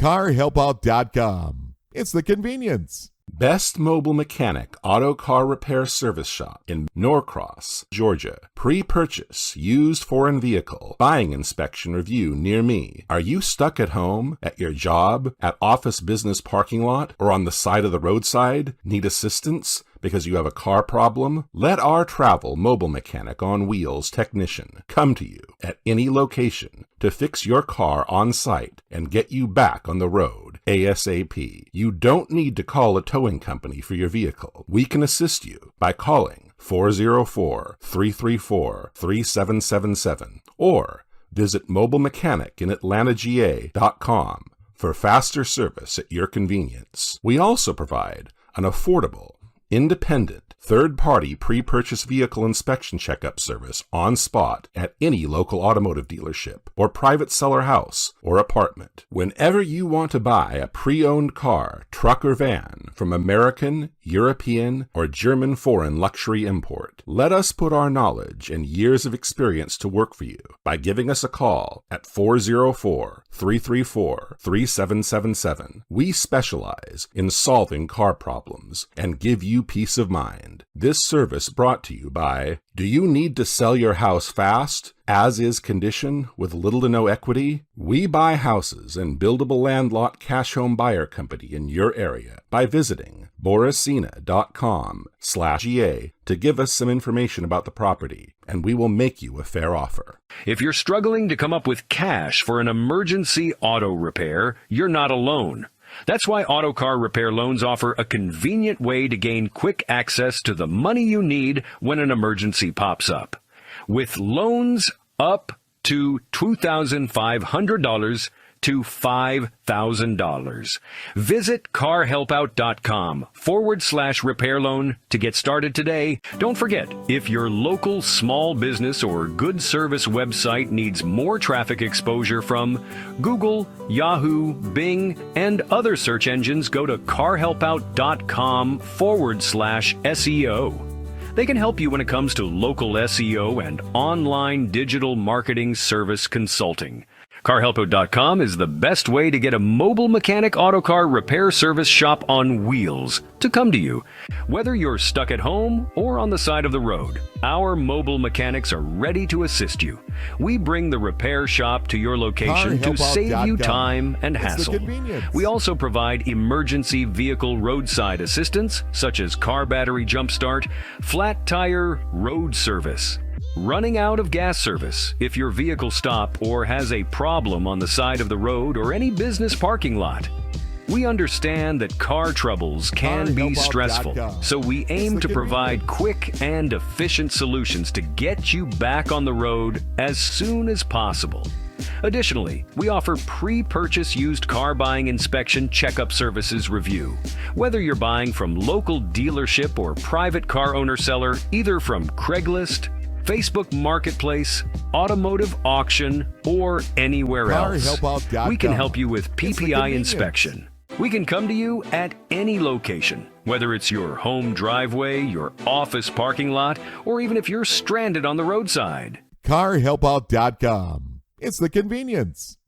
CarHelpout.com. It's the convenience. Best Mobile Mechanic Auto Car Repair Service Shop in Norcross, Georgia. Pre-purchase, used foreign vehicle, buying inspection review near me. Are you stuck at home, at your job, at office business parking lot, or on the side of the roadside? Need assistance because you have a car problem? Let our travel mobile mechanic on wheels technician come to you at any location to fix your car on site and get you back on the road ASAP. You don't need to call a towing company for your vehicle. We can assist you by calling 404-334-3777 or visit mobilemechanicinatlantaga.com for faster service at your convenience. We also provide an affordable, independent, third-party pre-purchase vehicle inspection checkup service on spot at any local automotive dealership or private seller house or apartment. Whenever you want to buy a pre-owned car, truck, or van from American, European, or German foreign luxury import, let us put our knowledge and years of experience to work for you by giving us a call at 404-334-3777. We specialize in solving car problems and give you peace of mind. This service brought to you by, do you need to sell your house fast, as-is condition, with little to no equity? We buy houses and buildable land lot cash home buyer company in your area by visiting Boracina.com/GA to give us some information about the property, and we will make you a fair offer. If you're struggling to come up with cash for an emergency auto repair, you're not alone. That's why Auto Car Repair Loans offer a convenient way to gain quick access to the money you need when an emergency pops up. With loans up to $2,500 to $5,000. Visit carhelpout.com/repair loan to get started today. Don't forget, if your local small business or good service website needs more traffic exposure from Google, Yahoo, Bing, and other search engines, go to carhelpout.com/SEO. They can help you when it comes to local SEO and online digital marketing service consulting. CarHelpout.com is the best way to get a mobile mechanic auto car repair service shop on wheels to come to you. Whether you're stuck at home or on the side of the road, our mobile mechanics are ready to assist you. We bring the repair shop to your location to save you time and hassle. We also provide emergency vehicle roadside assistance, such as car battery jumpstart, flat tire road service, running out of gas service if your vehicle stops or has a problem on the side of the road or any business parking lot. We understand that car troubles can be stressful, so we aim to provide quick and efficient solutions to get you back on the road as soon as possible. Additionally, we offer pre-purchase used car buying inspection checkup services review. Whether you're buying from local dealership or private car owner seller, either from Craigslist, Facebook Marketplace, automotive auction, or anywhere else, we can help you with PPI inspection. We can come to you at any location, whether it's your home driveway, your office parking lot, or even if you're stranded on the roadside. CarHelpout.com. It's the convenience.